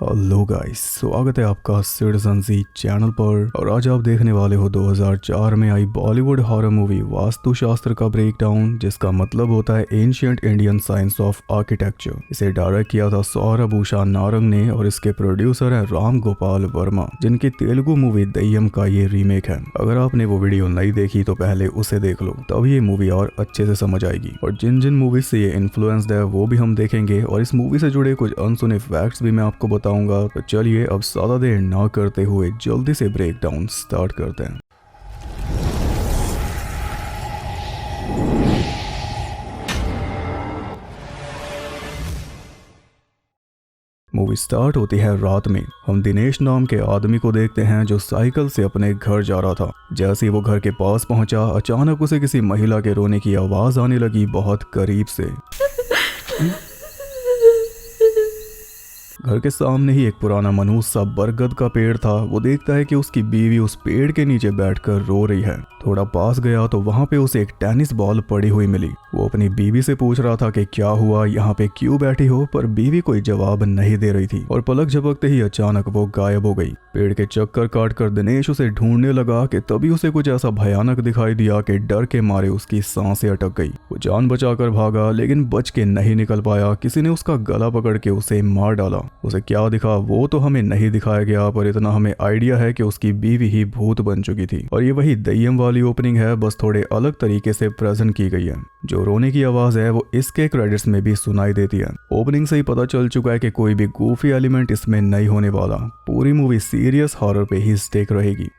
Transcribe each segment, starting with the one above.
Hello guys, स्वागत है आपका सिटीजन जी चैनल पर। और आज आप देखने वाले हो 2004 में आई बॉलीवुड हॉरर मूवी वास्तुशास्त्र का ब्रेकडाउन, जिसका मतलब होता है ancient Indian science of architecture. इसे डायरेक्ट किया था सौरभ उषा नारंग ने और इसके प्रोड्यूसर है राम गोपाल वर्मा, जिनकी तेलुगु मूवी दय्यम का ये रीमेक है। अगर आपने वो वीडियो नहीं देखी तो पहले उसे देख लो, तब ये मूवी और अच्छे से समझ आएगी। और जिन जिन मूवी से ये इन्फ्लुएंस्ड है वो भी हम देखेंगे, और इस मूवी से जुड़े कुछ अनसुने फैक्ट्स भी मैं आपको बताऊंगा। तो चलिए अब ज्यादा देर ना करते हुए जल्दी से ब्रेक डाउन स्टार्ट करते हैं। मूवी स्टार्ट होती है रात में। हम दिनेश नाम के आदमी को देखते हैं जो साइकिल से अपने घर जा रहा था। जैसे ही वो घर के पास पहुंचा, अचानक उसे किसी महिला के रोने की आवाज आने लगी बहुत करीब से। घर के सामने ही एक पुराना मनहूस सा बरगद का पेड़ था। वो देखता है कि उसकी बीवी उस पेड़ के नीचे बैठकर रो रही है। थोड़ा पास गया तो वहां पे उसे एक टेनिस बॉल पड़ी हुई मिली। वो अपनी बीवी से पूछ रहा था कि क्या हुआ, यहाँ पे क्यों बैठी हो, पर बीवी कोई जवाब नहीं दे रही थी। और पलक झपकते ही अचानक वो गायब हो गई। पेड़ के चक्कर काट कर दिनेश उसे ढूंढने लगा कि तभी उसे कुछ ऐसा भयानक दिखाई दिया कि डर के मारे उसकी सांसें अटक गई। वो जान बचाकर भागा, लेकिन बच के नहीं निकल पाया। किसी ने उसका गला पकड़ के उसे मार डाला। उसे क्या दिखा वो तो हमें नहीं दिखाया गया, पर इतना हमें आइडिया है कि उसकी बीवी ही भूत बन चुकी थी। और ये वही दय्यम वाली ओपनिंग है, बस थोड़े अलग तरीके से प्रेजेंट की गई है। जो रोने की आवाज है वो इसके क्रेडिट्स में भी सुनाई देती है। ओपनिंग से ही पता चल चुका है कि कोई भी गूफी एलिमेंट इसमें नहीं होने वाला। पूरी मूवी सीरियस हॉरर पे ही स्टेक रहेगी।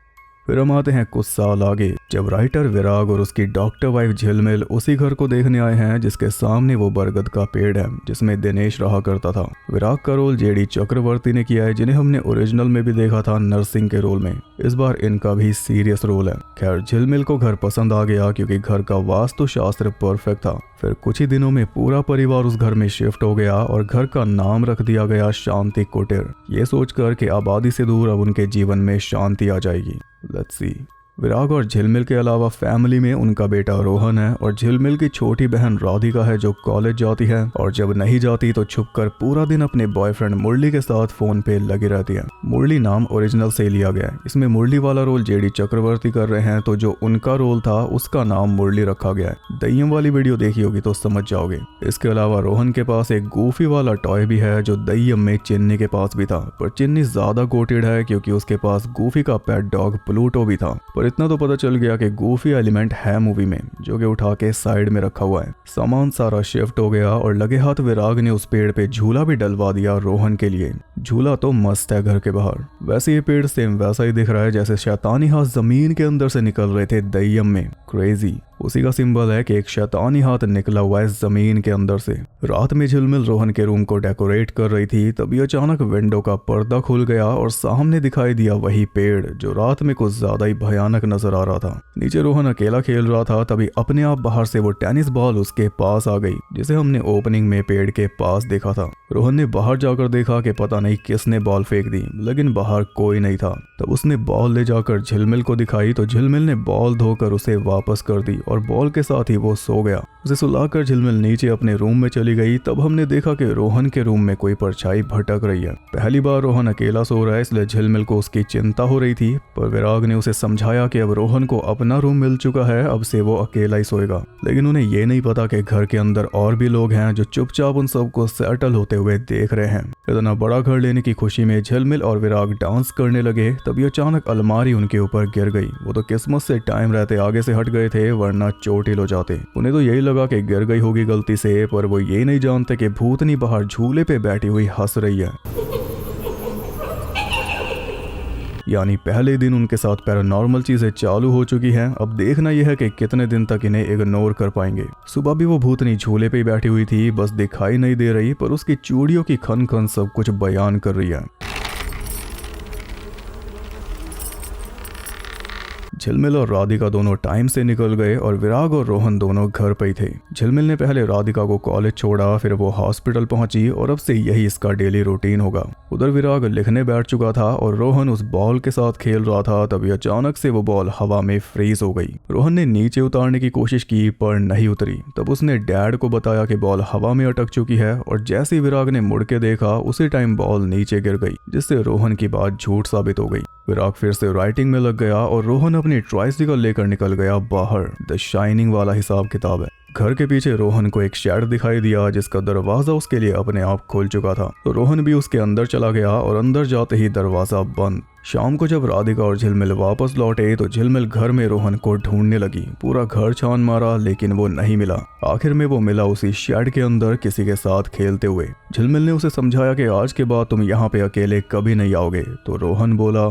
फिर हम आते हैं कुछ साल आगे, जब राइटर विराग और उसकी डॉक्टर वाइफ झिलमिल उसी घर को देखने आए हैं जिसके सामने वो बरगद का पेड़ है जिसमें दिनेश रहा करता था। विराग का रोल जेडी चक्रवर्ती ने किया है, जिन्हें हमने ओरिजिनल में भी देखा था नरसिंह के रोल में। इस बार इनका भी सीरियस रोल है। खैर, झिलमिल को घर पसंद आ गया क्योंकि घर का वास्तुशास्त्र परफेक्ट था। फिर कुछ ही दिनों में पूरा परिवार उस घर में शिफ्ट हो गया और घर का नाम रख दिया गया शांति कुटीर, ये सोचकर कि आबादी से दूर अब उनके जीवन में शांति आ जाएगी। Let's see. विराग और झिलमिल के अलावा फैमिली में उनका बेटा रोहन है और झिलमिल की छोटी बहन राधिका है जो कॉलेज जाती है, और जब नहीं जाती तो छुपकर पूरा दिन अपने बॉयफ्रेंड मुरली के साथ फोन पे लगी रहती है। मुरली नाम ओरिजिनल से लिया गया है। इसमें मुरली वाला रोल जेडी चक्रवर्ती कर रहे हैं, तो जो उनका रोल था उसका नाम मुरली रखा गया है। दय्यम वाली वीडियो देखी होगी तो समझ जाओगे। इसके अलावा रोहन के पास एक गूफी वाला टॉय भी है जो दय्यम में चिन्नी के पास भी था, पर चिन्नी ज्यादा गोटेड है क्योंकि उसके पास गूफी का पेट डॉग प्लूटो भी था। पर इतना तो पता चल गया कि गूफी एलिमेंट है मूवी में, जो कि उठा के साइड में रखा हुआ है। सामान सारा शिफ्ट हो गया और लगे हाथ विराग ने उस पेड़ पे झूला भी डलवा दिया रोहन के लिए। झूला तो मस्त है घर के बाहर। वैसे ये पेड़ सेम वैसा ही दिख रहा है जैसे शैतानी हाथ जमीन के अंदर से निकल रहे थे दय्यम में। क्रेजी। उसी का सिंबल है कि एक शैतानी हाथ निकला हुआ है जमीन के अंदर से। रात में झिलमिल रोहन के रूम को डेकोरेट कर रही थी, तभी अचानक विंडो का पर्दा खुल गया और सामने दिखाई दिया वही पेड़ जो रात में कुछ ज्यादा ही भयानक नजर आ रहा था। नीचे रोहन अकेला खेल रहा था, तभी अपने आप बाहर से वो टेनिस बॉल उसके पास आ गई, जिसे हमने ओपनिंग में पेड़ के पास देखा था। रोहन ने बाहर जाकर देखा कि पता नहीं किसने बॉल फेंक दी, लेकिन बाहर कोई नहीं था। तब उसने बॉल ले जाकर झिलमिल को दिखाई तो झिलमिल ने बॉल धोकर उसे वापस कर दी और बॉल के साथ ही वो सो गया। उसे सुलाकर झिलमिल नीचे अपने रूम में चली गई। तब हमने देखा कि रोहन के रूम में कोई परछाई भटक रही है। पहली बार रोहन अकेला सो रहा है, इसलिए झिलमिल को उसकी चिंता हो रही थी, पर विराग ने उसे समझाया कि अब रोहन को अपना रूम मिल चुका है, अब से वो अकेला ही सोएगा। लेकिन उन्हें ये नहीं पता कि घर के अंदर और भी लोग हैं जो चुपचाप उन सबको सेटल होते हुए देख रहे हैं। इतना बड़ा घर लेने की खुशी में झिलमिल और विराग डांस करने लगे, तभी अचानक अलमारी उनके ऊपर गिर गई। वो तो किस्मत से टाइम रहते आगे से हट गए थे, वरना चोटिल हो जाते। उन्हें तो यही लगा कि गिर गई होगी गलती से, पर वो ये नहीं जानते कि भूतनी बाहर झूले पे बैठी हुई हंस रही है। यानी पहले दिन उनके साथ पैरानॉर्मल चीजें चालू हो चुकी हैं। अब देखना यह है कि कितने दिन तक इन्हें इग्नोर कर पाएंगे। सुबह भी वो भूतनी झूले पे ही बैठी हुई थी, बस दिखाई नहीं दे रही, पर उसकी चूड़ियों की खन खन सब कुछ बयान कर रही है। झिलमिल और राधिका दोनों टाइम से निकल गए और विराग और रोहन दोनों घर पे ही थे। झिलमिल ने पहले राधिका को कॉलेज छोड़ा, फिर वो हॉस्पिटल पहुंची और अब से यही इसका डेली रूटीन होगा। उधर विराग लिखने बैठ चुका था और रोहन उस बॉल के साथ खेल रहा था। तभी अचानक से वो बॉल हवा में फ्रीज हो गई। रोहन ने नीचे उतारने की कोशिश की पर नहीं उतरी। तब उसने डैड को बताया कि बॉल हवा में अटक चुकी है और जैसे ही विराग ने मुड़ के देखा उसी टाइम बॉल नीचे गिर गई, जिससे रोहन की बात झूठ साबित हो गई। विराग फिर से राइटिंग में लग गया और रोहन अपनी ट्राइसिकल लेकर निकल गया बाहर। द शाइनिंग वाला हिसाब किताब है। घर के पीछे रोहन को एक शेड दिखाई दिया जिसका दरवाजा उसके लिए अपने आप खुल चुका था, तो रोहन भी उसके अंदर चला गया और अंदर जाते ही दरवाजा बंद। शाम को जब राधिका और झिलमिल वापस लौटे तो झिलमिल घर में रोहन को ढूंढने लगी। पूरा घर छान मारा लेकिन वो नहीं मिला। आखिर में वो मिला उसी शेड के अंदर किसी के साथ खेलते हुए। झिलमिल ने उसे समझाया कि आज के बाद तुम यहाँ पे अकेले कभी नहीं आओगे, तो रोहन बोला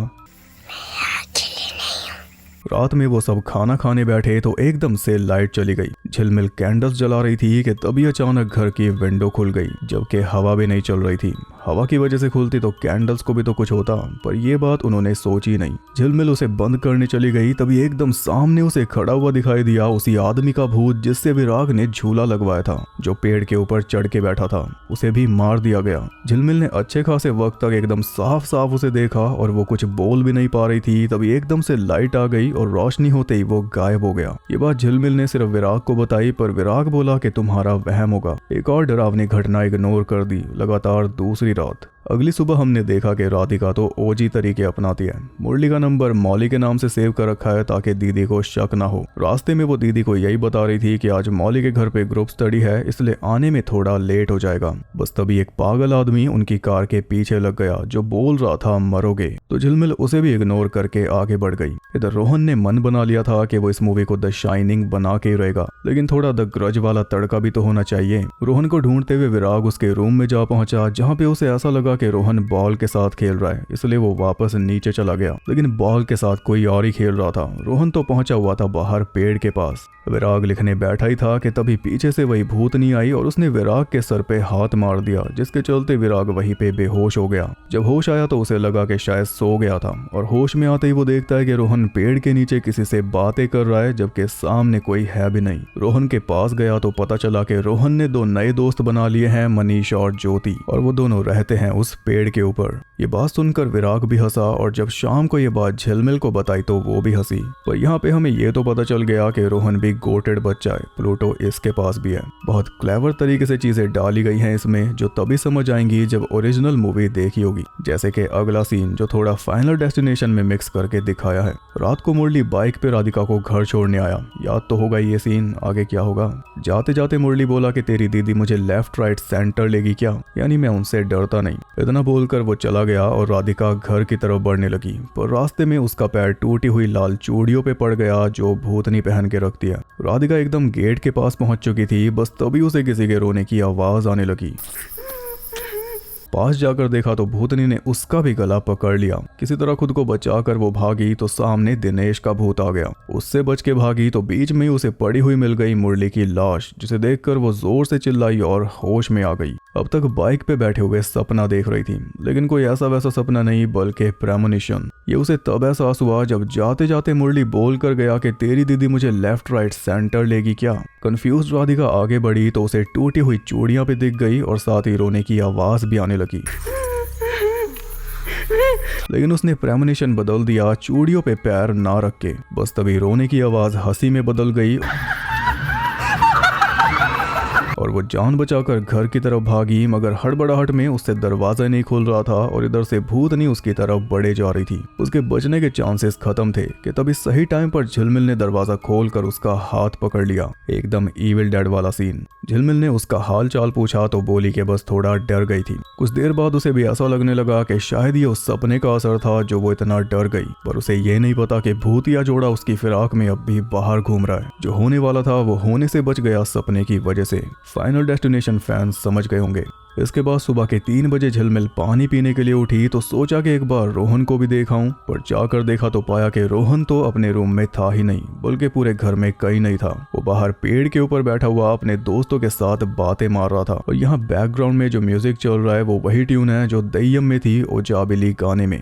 रात में वो सब खाना खाने बैठे तो एकदम से लाइट चली गई। झिलमिल कैंडल्स जला रही थी कि तभी अचानक घर की विंडो खुल गई, जबकि हवा भी नहीं चल रही थी। हवा की वजह से खुलती तो कैंडल्स को भी तो कुछ होता, पर यह बात उन्होंने सोची नहीं। झिलमिल उसे बंद करने चली गई, तभी एकदम सामने उसे खड़ा हुआ दिखाई दिया उसी आदमी का भूत जिससे विराग ने झूला लगवाया था, जो पेड़ के ऊपर चढ़ के बैठा था। उसे भी मार दिया गया। झिलमिल ने अच्छे खासे वक्त तक एकदम साफ साफ उसे देखा और वो कुछ बोल भी नहीं पा रही थी। तभी एकदम से लाइट आ गई और रोशनी होते ही वो गायब हो गया। ये बात झिलमिल ने सिर्फ विराग को बताई, पर विराग बोला कि तुम्हारा वहम होगा। एक और डरावनी घटना इग्नोर कर दी। लगातार दूसरी रात। अगली सुबह हमने देखा कि राधिका तो ओजी तरीके अपनाती है। मुरली का नंबर मौली के नाम से सेव कर रखा है ताकि दीदी को शक ना हो। रास्ते में वो दीदी को यही बता रही थी कि आज मौली के घर पे ग्रुप स्टडी है, इसलिए आने में थोड़ा लेट हो जाएगा। बस तभी एक पागल आदमी उनकी कार के पीछे लग गया जो बोल रहा था मरोगे, तो झिलमिल उसे भी इग्नोर करके आगे बढ़ गई। इधर रोहन ने मन बना लिया था कि वो इस मूवी को द शाइनिंग बना के रहेगा, लेकिन थोड़ा द ग्रज वाला तड़का भी तो होना चाहिए। रोहन को ढूंढते हुए विराग उसके रूम में जा पहुंचा, जहाँ पे उसे ऐसा लगा कि रोहन बॉल के साथ खेल रहा है, इसलिए वो वापस नीचे चला गया। लेकिन बॉल के साथ कोई और ही खेल रहा था। रोहन तो पहुंचा हुआ था बाहर पेड़ के पास। विराग लिखने बैठा ही था कि तभी पीछे से वही भूतनी आई और उसने विराग के सर पे हाथ मार दिया, जिसके चलते विराग वहीं पे बेहोश हो गया। जब होश आया तो उसे लगा कि शायद सो गया था, और होश में आते ही वो देखता है कि रोहन पेड़ के नीचे किसी से बातें कर रहा है, जबकि सामने कोई है भी नहीं। रोहन के पास गया तो पता चला कि रोहन ने दो नए दोस्त बना लिए हैं, मनीष और ज्योति, और वो दोनों रहते हैं उस पेड़ के ऊपर। ये बात सुनकर विराग भी हंसा, और जब शाम को ये बात झिलमिल को बताई तो वो भी हंसी। पर यहाँ पे हमें ये तो पता चल गया कि रोहन भी गोटेड बच्चा है, प्लूटो इसके पास भी है। बहुत क्लेवर तरीके से चीजें डाली गई हैं इसमें, जो तभी समझ आएंगी जब ओरिजिनल मूवी देखी होगी। जैसे कि अगला सीन जो थोड़ा फाइनल डेस्टिनेशन में मिक्स करके दिखाया है। रात को मुरली बाइक पे राधिका को घर छोड़ने आया। याद तो होगा ये सीन, आगे क्या होगा। जाते जाते मुरली बोला कि तेरी दीदी मुझे लेफ्ट राइट सेंटर लेगी क्या, यानी मैं उनसे डरता नहीं। इतना बोलकर वो चला गया और राधिका घर की तरफ बढ़ने लगी, पर रास्ते में उसका पैर टूटी हुई लाल चूड़ियों पे पड़ गया जो भूतनी पहन के रखती है। राधिका एकदम गेट के पास पहुंच चुकी थी, बस तभी उसे किसी के रोने की आवाज आने लगी। पास जाकर देखा तो भूतनी ने उसका भी गला पकड़ लिया। किसी तरह खुद को बचाकर वो भागी तो सामने दिनेश का भूत आ गया। उससे बच के भागी तो बीच में ही उसे पड़ी हुई मिल गई मुरली की लाश, जिसे देखकर वो जोर से चिल्लाई और होश में आ गई। अब तक बाइक पे बैठे हुए सपना देख रही थी, लेकिन कोई ऐसा वैसा सपना नहीं बल्कि प्रेमोनिशन। ये उसे तब एहसास हुआ जब जाते जाते मुरली बोल कर गया कि तेरी दीदी मुझे लेफ्ट राइट सेंटर लेगी क्या। कंफ्यूज राधिका आगे बढ़ी तो उसे टूटी हुई चूड़ियां भी दिख गई और साथ ही रोने की आवाज भी आने लगी। लेकिन उसने प्रेमोनिशन बदल दिया, चूड़ियों पे पैर ना रख के। बस तभी रोने की आवाज हंसी में बदल गई और वो जान बचाकर घर की तरफ भागी, मगर हड़बड़ाहट में उससे दरवाजा नहीं खुल रहा था और इधर से भूतनी उसकी तरफ बढ़े जा रही थी। उसके बचने के चांसेस खत्म थे कि तभी सही टाइम पर झिलमिल ने दरवाजा खोलकर उसका हाथ पकड़ लिया। एकदम इविल डेड वाला सीन। झिलमिल ने उसका हाल चाल पूछा तो बोली कि बस थोड़ा डर गई थी। कुछ देर बाद उसे भी ऐसा लगने लगा कि शायद ये उस सपने का असर था जो वो इतना डर गई, पर उसे ये नहीं पता कि भूतिया जोड़ा उसकी फिराक में अब भी बाहर घूम रहा है। जो होने वाला था वो होने से बच गया सपने की वजह से। फाइनल डेस्टिनेशन फैंस समझ गए होंगे। इसके बाद सुबह के 3 बजे झिलमिल पानी पीने के लिए उठी तो सोचा कि एक बार रोहन को भी देखाऊं, पर जाकर देखा तो पाया कि रोहन तो अपने रूम में था ही नहीं, बल्कि पूरे घर में कहीं नहीं था। वो बाहर पेड़ के ऊपर बैठा हुआ अपने दोस्तों के साथ बातें मार रहा था, और यहाँ बैकग्राउंड में जो म्यूजिक चल रहा है वो वही ट्यून है जो दय्यम में थी ओ जाबिली गाने में।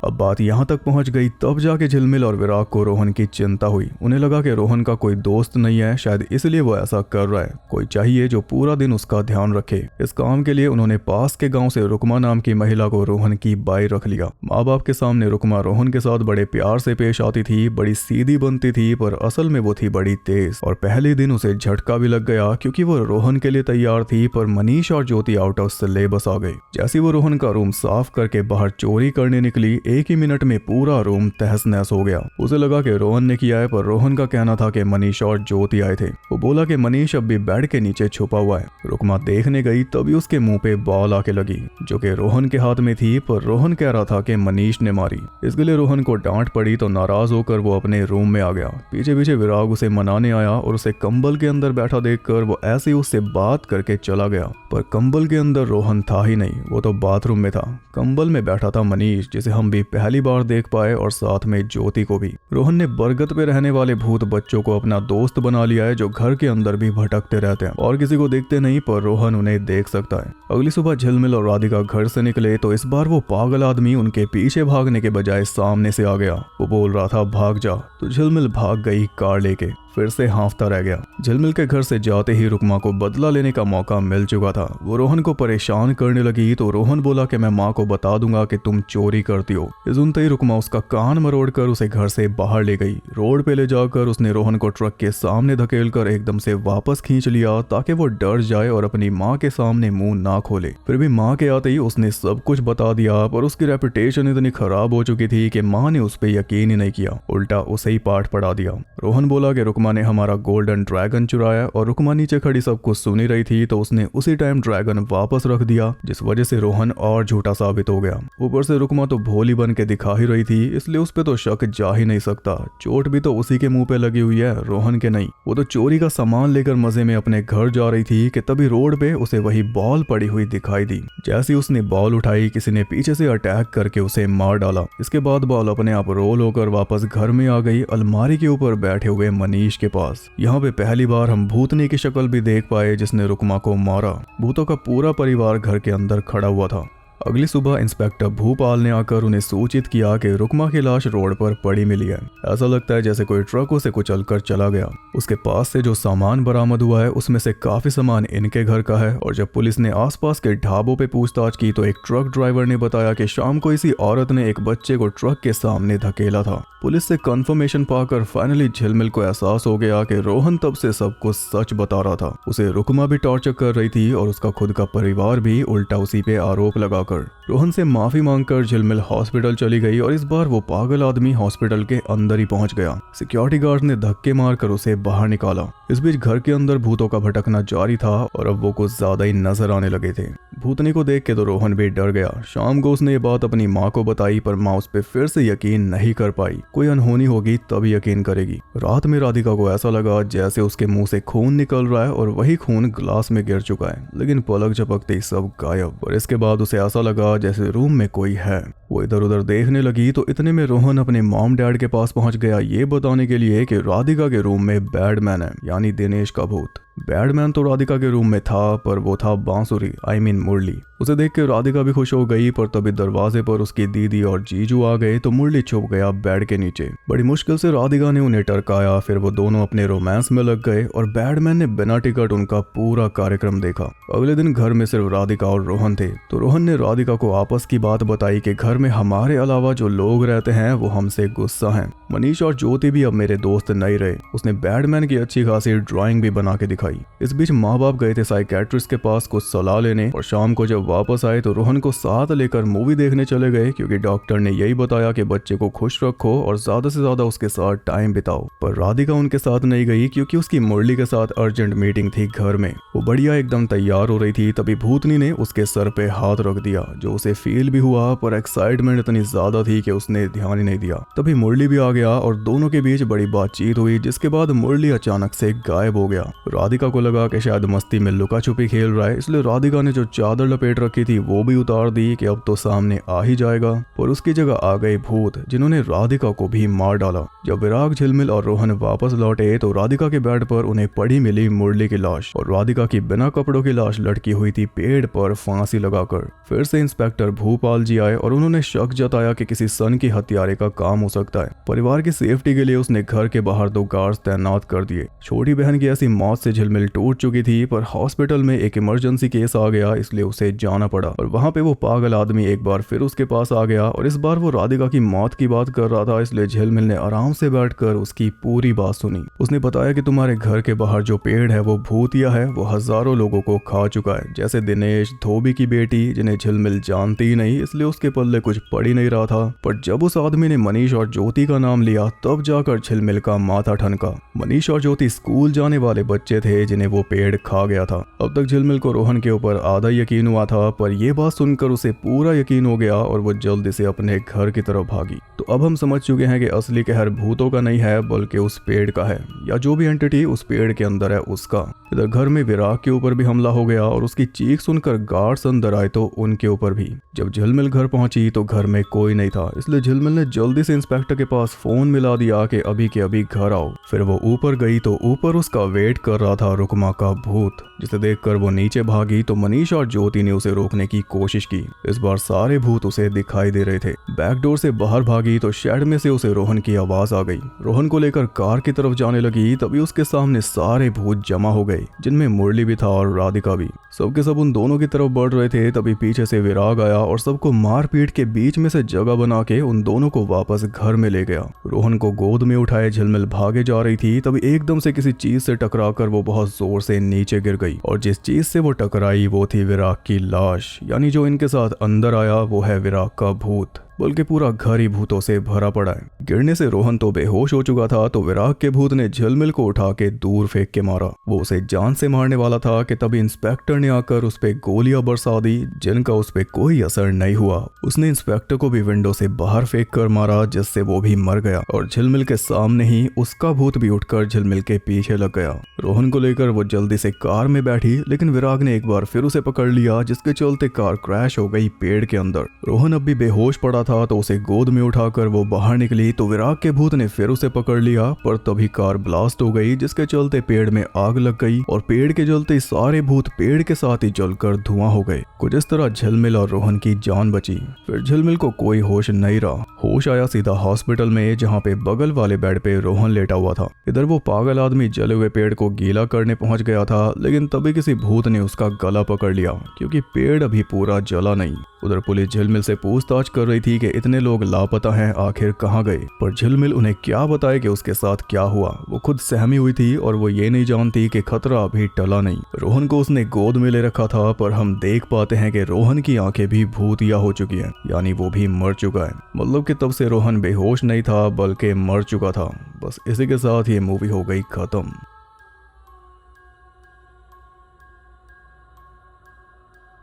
अब बात यहाँ तक पहुँच गई तब जाके झिलमिल और विराग को रोहन की चिंता हुई। उन्हें लगा कि रोहन का कोई दोस्त नहीं है, शायद इसलिए वो ऐसा कर रहा है। कोई चाहिए जो पूरा दिन उसका ध्यान रखे। इस काम के लिए उन्होंने पास के गांव से रुकमा नाम की महिला को रोहन की बाई रख लिया। माँ बाप के सामने रुकमा रोहन के साथ बड़े प्यार से पेश आती थी, बड़ी सीधी बनती थी, पर असल में वो थी बड़ी तेज। और पहले दिन उसे झटका भी लग गया क्योंकि वो रोहन के लिए तैयार थी, पर मनीष और ज्योति आउट ऑफ सिलेबस आ गए। जैसे वो रोहन का रूम साफ करके बाहर चोरी करने निकली, एक ही मिनट में पूरा रूम तहस नहस हो गया। उसे लगा कि रोहन ने किया है, पर रोहन का कहना था कि मनीष और ज्योति आए थे। वो बोला कि मनीष अब भी बेड के नीचे छुपा हुआ है। रुकमा देखने गई तभी उसके मुंह पे बॉल आके लगी, जो कि रोहन के हाथ में थी, पर रोहन कह रहा था कि मनीष ने मारी। इसके लिए रोहन को डांट पड़ी तो नाराज होकर वो अपने रूम में आ गया। पीछे पीछे विराग उसे मनाने आया और उसे कंबल के अंदर बैठा देखकर वो ऐसे ही उससे बात करके चला गया। पर कंबल के अंदर रोहन था ही नहीं, वो तो बाथरूम में था। कंबल में बैठा था मनीष, जिसे हम भी पहली बार देख पाए, और साथ में ज्योति को भी। रोहन ने बरगद पे रहने वाले भूत बच्चों को अपना दोस्त बना लिया है, जो घर के अंदर भी भटकते रहते हैं और किसी को देखते नहीं, पर रोहन उन्हें देख सकता है। अगली सुबह झिलमिल और राधिका घर से निकले तो इस बार वो पागल आदमी उनके पीछे भागने के बजाय सामने से आ गया। वो बोल रहा था भाग जा, तो झिलमिल भाग गई कार लेके। फिर से हांफता रह गया। झिलमिल के घर से जाते ही रुकमा को बदला लेने का मौका मिल चुका था। वो रोहन को परेशान करने लगी तो रोहन बोला कि मैं माँ को बता दूंगा कि तुम चोरी करती हो। सुनते ही रुकमा उसका कान मरोड़कर उसे घर से बाहर ले गई। रोड पे ले जाकर उसने रोहन को ट्रक के सामने धकेलकर एकदम से वापस खींच लिया ताकि वो डर जाए और अपनी माँ के सामने मुंह ना खोले। फिर भी माँ के आते ही उसने सब कुछ बता दिया, पर उसकी रेपुटेशन इतनी खराब हो चुकी थी कि माँ ने उस पर यकीन ही नहीं किया, उल्टा उसे ही पाठ पढ़ा दिया। रोहन बोला कि रुकमा ने हमारा गोल्डन ड्रैगन चुराया, और रुकमा नीचे खड़ी सब कुछ सुनी रही थी तो उसने उसी टाइम ड्रैगन वापस रख दिया, जिस वजह से रोहन और झूठा साबित हो गया। ऊपर से रुकमा तो भोली बन के दिखा ही रही थी, इसलिए उस पे तो शक जा ही नहीं सकता। चोट भी तो उसी के मुंह पे लगी हुई है, रोहन के नहीं। वो तो चोरी का सामान लेकर मजे में अपने घर जा रही थी कि तभी रोड पे उसे वही बॉल पड़ी हुई दिखाई दी। जैसे उसने बॉल उठाई, किसी ने पीछे से अटैक करके उसे मार डाला। इसके बाद बॉल अपने आप रोल होकर वापस घर में आ गई, अलमारी के ऊपर बैठे हुए मनीष के पास। यहाँ पे पहली बार हम भूतनी की शक्ल भी देख पाए जिसने रुकमा को मारा। भूतों का पूरा परिवार घर के अंदर खड़ा हुआ था। अगली सुबह इंस्पेक्टर भूपाल ने आकर उन्हें सूचित किया कि रुकमा की लाश रोड पर पड़ी मिली है। ऐसा लगता है जैसे कोई ट्रक उसे कुचलकर चला गया। उसके पास से जो सामान बरामद हुआ है उसमें से काफी सामान इनके घर का है। और जब पुलिस ने आसपास के ढाबों पे पूछताछ की तो एक ट्रक ड्राइवर ने बताया कि शाम को इसी औरत ने एक बच्चे को ट्रक के सामने धकेला था। पुलिस से कंफर्मेशन पाकर फाइनली झिलमिल को एहसास हो गया कि रोहन तब से सब कुछ सच बता रहा था। उसे रुकमा भी टॉर्चर कर रही थी और उसका खुद का परिवार भी उल्टा उसी पे आरोप लगाकर। रोहन से माफी मांगकर झिलमिल हॉस्पिटल चली गई और इस बार वो पागल आदमी हॉस्पिटल के अंदर ही पहुंच गया। सिक्योरिटी गार्ड ने धक्के मारकर उसे बाहर निकाला। इस बीच घर के अंदर भूतों का भटकना जारी था और अब वो कुछ ज्यादा ही नजर आने लगे थे। भूतनी को देख के तो रोहन भी डर गया। शाम को उसने ये बात अपनी माँ को बताई, पर माँ उस पर फिर से यकीन नहीं कर पाई। कोई अनहोनी होगी तभी यकीन करेगी। रात में राधिका को ऐसा लगा जैसे उसके मुंह से खून निकल रहा है और वही खून ग्लास में गिर चुका है, लेकिन पलक झपकते ही सब गायब। और इसके बाद उसे ऐसा लगा जैसे रूम में कोई है। वो इधर उधर देखने लगी तो इतने में रोहन अपने मॉम डैड के पास पहुंच गया, ये बताने के लिए कि राधिका के रूम में बैडमैन है, यानी दिनेश का भूत। बैडमैन तो राधिका के रूम में था, पर वो था बांसुरी, आई मीन मुरली। उसे देख के राधिका भी खुश हो गई, पर तभी दरवाजे पर उसकी दीदी और जीजू आ गए तो मुरली छुप गया बेड के नीचे। बड़ी मुश्किल से राधिका ने उन्हें टरकाया, फिर वो दोनों अपने रोमांस में लग गए और बैडमैन ने बिना टिकट उनका पूरा कार्यक्रम देखा। अगले दिन घर में सिर्फ राधिका और रोहन थे, तो रोहन ने राधिका को आपस की बात बताई कि घर में हमारे अलावा जो लोग रहते हैं वो हमसे गुस्सा हैं। मनीष और ज्योति भी अब मेरे दोस्त नहीं रहे। उसने बैडमैन की अच्छी खासी ड्राइंग भी बना के दिखाई। इस बीच माँ बाप गए थे साइकेट्रिस्ट के पास कुछ सलाह लेने, और शाम को जब वापस आए तो रोहन को साथ लेकर मूवी देखने चले गए, क्योंकि डॉक्टर ने यही बताया कि बच्चे को खुश रखो और ज्यादा से ज्यादा उसके साथ टाइम बिताओ। पर राधिका उनके साथ नहीं गई क्योंकि उसकी मुरली के साथ अर्जेंट मीटिंग थी घर में। वो बढ़िया एकदम तैयार हो रही थी, तभी भूतनी ने उसके सर पे हाथ रख दिया, जो उसे फील भी हुआ, पर एक्साइटमेंट इतनी ज्यादा थी कि उसने ध्यान ही नहीं दिया। तभी मुरली भी आ गया और दोनों के बीच बड़ी बातचीत हुई, जिसके बाद मुरली अचानक से गायब हो गया। राधिका राधिका को लगा कि शायद मस्ती में लुका छुपी खेल रहा है, इसलिए राधिका ने जो चादर लपेट रखी थी वो भी उतार दी कि अब तो सामने आ ही जाएगा। पर उसकी जगह आ गए भूत, जिन्होंने राधिका को भी मार डाला। जब विराग, झिलमिल और रोहन वापस लौटे तो राधिका के बेड पर उन्हें पड़ी मिली मुरली की लाश, और राधिका की बिना कपड़ों की लाश लटकी हुई थी पेड़ पर फांसी लगाकर। फिर से इंस्पेक्टर भूपाल जी आए और उन्होंने शक जताया कि किसी सन की हत्यारे का काम हो सकता है। परिवार की सेफ्टी के लिए उसने घर के बाहर 2 गार्ड्स तैनात कर दिए। छोटी बहन की ऐसी मौत से झिलमिल टूट चुकी थी, पर हॉस्पिटल में एक इमरजेंसी केस आ गया, इसलिए उसे जाना पड़ा। और वहां पे वो पागल आदमी एक बार फिर उसके पास आ गया, और इस बार वो राधिका की मौत की बात कर रहा था, इसलिए झिलमिल ने आराम से बैठकर उसकी पूरी बात सुनी। उसने बताया कि तुम्हारे घर के बाहर जो पेड़ है वो भूतिया है, वो हजारों लोगों को खा चुका है, जैसे दिनेश, धोबी की बेटी, जिन्हें झिलमिल जानती ही नहीं, इसलिए उसके पल्ले कुछ पड़ ही नहीं रहा था। पर जब उस आदमी ने मनीष और ज्योति का नाम लिया तब जाकर झिलमिल का माथा ठनका। मनीष और ज्योति स्कूल जाने वाले बच्चे थे जिन्हें वो पेड़ खा गया था। अब तक झिलमिल को रोहन के ऊपर आधा यकीन हुआ था, पर यह बात सुनकर उसे पूरा यकीन हो गया और वो जल्दी से अपने घर की तरफ भागी। तो अब हम समझ चुके हैं कि असली कहर भूतों का नहीं है, बल्कि उस पेड़ का है, या जो भी एंटिटी उस पेड़ के अंदर है उसका। इधर घर में विराग के ऊपर भी हमला हो गया, और उसकी चीख सुनकर गार्ड्स अंदर आए तो उनके ऊपर भी। जब झिलमिल घर पहुंची तो घर में कोई नहीं था, इसलिए झिलमिल ने जल्दी से इंस्पेक्टर के पास फोन मिला दिया कि अभी के अभी घर आओ। फिर वो ऊपर गई तो ऊपर उसका वेट कर रहा था रुकमा का भूत, जिसे देखकर वो नीचे भागी तो मनीष और ज्योति ने उसे रोकने की कोशिश की। इस बार सारे भूत उसे दिखाई दे रहे थे। बैकडोर से बाहर भागी तो शेड में से उसे रोहन की आवाज आ गई। रोहन को लेकर कार की तरफ जाने लगी, तभी उसके सामने सारे भूत जमा हो गए, जिनमें मुरली भी था और राधिका भी। सबके सब उन दोनों की तरफ बढ़ रहे थे, तभी पीछे से विराग आया और सबको मार पीट के बीच में से जगह बना के उन दोनों को वापस घर में ले गया। रोहन को गोद में उठाए झिलमिल भागे जा रही थी, तभी एकदम से किसी चीज से टकराकर वो बहुत जोर से नीचे गिर गई, और जिस चीज से वो टकराई वो थी विराग की लाश। यानी जो इनके साथ अंदर आया वो है विराग का भूत, बल्कि पूरा घर ही भूतों से भरा पड़ा है। गिरने से रोहन तो बेहोश हो चुका था, तो विराग के भूत ने झिलमिल को उठा के दूर फेंक के मारा। वो उसे जान से मारने वाला था कि तभी इंस्पेक्टर ने आकर उस पे गोलियां बरसा दी, जिनका उस पे कोई असर नहीं हुआ। उसने इंस्पेक्टर को भी विंडो से बाहर फेंक कर मारा, जिससे वो भी मर गया, और झिलमिल के सामने ही उसका भूत भी उठकर झिलमिल के पीछे लग गया। रोहन को लेकर वो जल्दी से कार में बैठी, लेकिन विराग ने एक बार फिर उसे पकड़ लिया, जिसके चलते कार क्रैश हो गई पेड़ के अंदर। रोहन अब भी बेहोश पड़ा था, तो उसे गोद में उठाकर वो बाहर निकली तो विराग के भूत ने फिर उसे पकड़ लिया, पर तभी कार ब्लास्ट हो गई, जिसके चलते पेड़ में आग लग गई, और पेड़ के जलते सारे भूत पेड़ के साथ ही जलकर धुआं हो गए। कुछ इस तरह झिलमिल और रोहन की जान बची। फिर झिलमिल को कोई होश नहीं रहा। होश आया सीधा हॉस्पिटल में, जहाँ पे बगल वाले बेड पे रोहन लेटा हुआ था। इधर वो पागल आदमी जले हुए पेड़ को गीला करने पहुंच गया था, लेकिन तभी किसी भूत ने उसका गला पकड़ लिया, क्योंकि पेड़ अभी पूरा जला नहीं। उधर पुलिस झिलमिल से पूछताछ कर रही थी कि इतने लोग लापता हैं, आखिर कहाँ गए। पर झिलमिल उन्हें क्या बताए कि उसके साथ क्या हुआ। वो खुद सहमी हुई थी और वो ये नहीं जानती कि खतरा अभी टला नहीं। रोहन को उसने गोद में ले रखा था, पर हम देख पाते हैं कि रोहन की आंखें भी भूतिया हो चुकी हैं, यानी वो भी मर चुका है। मतलब कि तब से रोहन बेहोश नहीं था, बल्कि मर चुका था। बस इसी के साथ ये मूवी हो गई खत्म।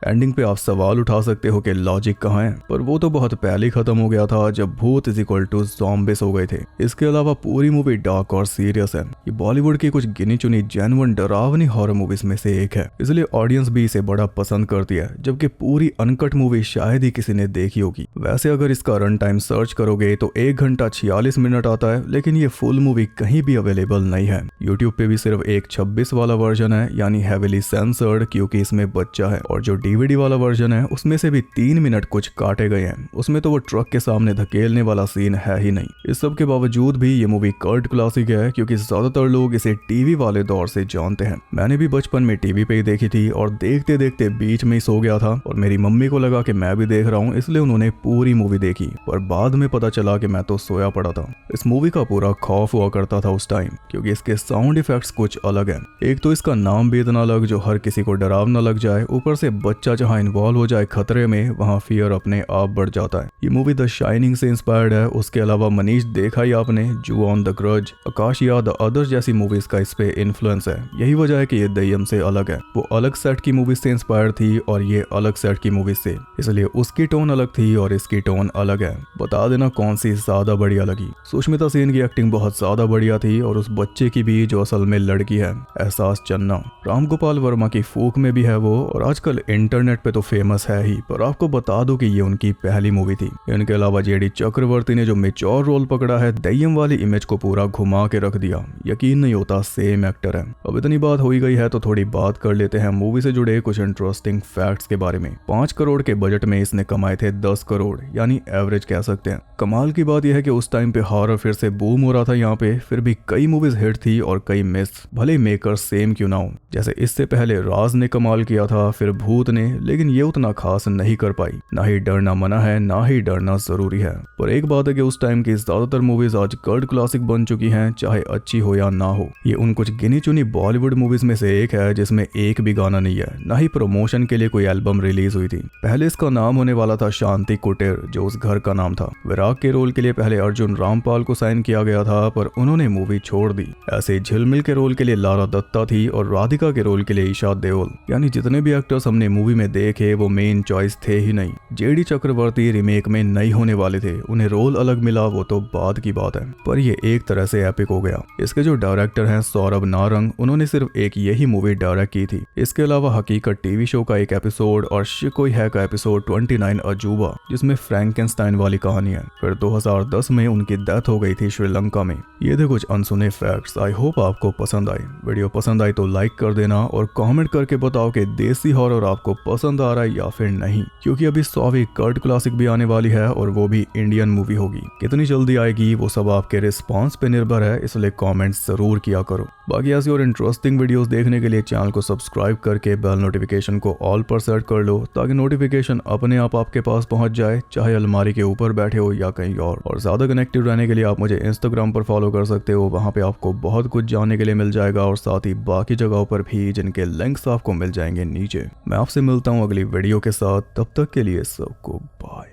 एंडिंग पे आप सवाल उठा सकते हो कि लॉजिक कहाँ है, पर वो तो बहुत पहले खत्म हो गया था जब भूत इज इक्वल टू ज़ॉम्बिस हो गए थे। इसके अलावा पूरी मूवी डार्क और सीरियस है। ये बॉलीवुड की कुछ गिनी चुनी जेन्युइन डरावनी हॉरर मूवीज में से एक है, इसलिए ऑडियंस भी इसे बड़ा पसंद करती है, जबकि पूरी अनकट मूवी शायद ही किसी ने देखी होगी। वैसे अगर इसका रन टाइम सर्च करोगे तो 1 घंटा 46 मिनट आता है, लेकिन ये फुल मूवी कहीं भी अवेलेबल नहीं है। यूट्यूब पे भी सिर्फ एक 26 वाला वर्जन है, यानी हैविली सेंसर्ड, क्योंकि इसमें बच्चा है। और जो डीवीडी वाला वर्जन है उसमें से भी 3 मिनट कुछ काटे गए हैं। उसमें तो वो ट्रक के सामने धकेलने वाला सीन है ही नहीं। इस सब के बावजूद भी ये मूवी कल्ट क्लासिक है, क्योंकि ज्यादातर लोग इसे टीवी वाले दौर से जानते हैं। मैंने भी बचपन में टीवी पे ही देखी थी और देखते देखते बीच में ही सो गया था, और मेरी मम्मी को लगा कि मैं भी देख रहा हूँ, इसलिए उन्होंने पूरी मूवी देखी। पर बाद में पता चला कि मैं तो सोया पड़ा था। इस मूवी का पूरा खौफ हुआ करता था उस टाइम, क्योंकि इसके साउंड इफेक्ट्स कुछ अलग है। एक तो इसका नाम भी इतना अलग जो हर किसी को डरावना लग जाए, ऊपर से बच्चे बच्चा जहाँ इन्वॉल्व हो जाए खतरे में, वहाँ फियर अपने आप बढ़ जाता है। ये मूवी द शाइनिंग से इंस्पायर्ड है। उसके अलावा मनीष देखा ही आपने जू on the grudge, Acacia, the others जैसी मूवीज का इस पे इन्फ्लुएंस है। यही वजह है कि ये दय्यम से अलग है। वो अलग सेट की मूवीज से इंस्पायर्ड थी और ये अलग सेट की मूवीज से, इसलिए उसकी टोन अलग थी और इसकी टोन अलग है। बता देना कौन सी ज्यादा बढ़िया लगी। सुष्मिता सेन की एक्टिंग बहुत ज्यादा बढ़िया थी और उस बच्चे की भी जो असल में लड़की है, एहसास चन्ना। राम गोपाल वर्मा की फूक में भी है वो और आजकल इंटरनेट पे तो फेमस है ही, पर आपको बता दूं कि ये उनकी पहली मूवी थी। इनके अलावा जेडी चक्रवर्ती ने जो मेच्योर रोल पकड़ा है, दय्यम वाली इमेज को पूरा घुमा के रख दिया। यकीन नहीं होता सेम एक्टर है। अब इतनी बात हो ही गई है तो थोड़ी बात कर लेते हैं मूवी से जुड़े कुछ इंटरेस्टिंग फैक्ट्स के बारे में। 5 करोड़ के बजट में इसने कमाए थे 10 करोड़, यानी एवरेज कह सकते हैं। कमाल की बात यह है कि उस टाइम पे हॉरर फिर से बूम हो रहा था यहाँ पे, फिर भी कई मूवीज हिट थी और कई मिस, भले मेकर सेम क्यों ना हो। जैसे इससे पहले राज ने कमाल किया था, फिर भूत ने, लेकिन ये उतना खास नहीं कर पाई। ना ही डरना मना है, ना ही डरना जरूरी है। पर एक बात है कि उस टाइम की ज्यादातर मूवीज आज कल्ट क्लासिक बन चुकी हैं, चाहे अच्छी हो या ना हो। ये उन कुछ गिनी चुनी बॉलीवुड मूवीज में से एक है जिसमें एक भी गाना नहीं है, ना ही प्रमोशन के लिए कोई एल्बम रिलीज हुई थी। पहले इसका नाम होने वाला था शांति कुटीर, जो उस घर का नाम था। विराग के रोल के लिए पहले अर्जुन रामपाल को साइन किया गया था, पर उन्होंने मूवी छोड़ दी। ऐसे झिलमिल के रोल के लिए लारा दत्ता थी और राधिका के रोल के लिए ईशा देओल। यानी जितने भी एक्टर्स हमने मूवी में देखे वो मेन चॉइस थे ही नहीं। जेडी चक्रवर्ती रिमेक में नहीं होने वाले थे, उन्हें रोल अलग मिला वो तो बाद की बात है, पर ये एक तरह से एपिक हो गया। इसके जो डायरेक्टर हैं सौरभ नारंग, उन्होंने सिर्फ एक यही मूवी डायरेक्ट की थी। इसके अलावा हकीकत टीवी शो का एक एपिसोड और शिकोई है का एपिसोड 29 अजूबा, जिसमें फ्रैंकेनस्टाइन वाली कहानी है। फिर 2010 में उनकी डेथ हो गई थी श्रीलंका में। ये थे कुछ अनसुने फैक्ट्स। आई होप आपको पसंद आए। वीडियो पसंद आई तो लाइक कर देना और कमेंट करके बताओ कि देसी हॉरर आपको पसंद आ रहा है या फिर नहीं, क्योंकि अभी 100वीं कल्ट क्लासिक भी आने वाली है और वो भी इंडियन मूवी होगी। कितनी जल्दी आएगी वो सब आपके रिस्पॉन्स पे निर्भर है, इसलिए कमेंट्स जरूर किया करो। बाकी ऐसी और इंटरेस्टिंग वीडियोस देखने के लिए चैनल को सब्सक्राइब करके बेल नोटिफिकेशन को ऑल पर सेट कर लो, ताकि नोटिफिकेशन अपने आप आपके पास पहुंच जाए, चाहे अलमारी के ऊपर बैठे हो या कहीं और ज्यादा कनेक्टेड रहने के लिए आप मुझे इंस्टाग्राम पर फॉलो कर सकते हो। वहां पे आपको बहुत कुछ जानने के लिए मिल जाएगा और साथ ही बाकी जगहों पर भी, जिनके लिंक्स आपको मिल जाएंगे नीचे। मैं आपसे मिलता हूँ अगली वीडियो के साथ, तब तक के लिए सबको बाय।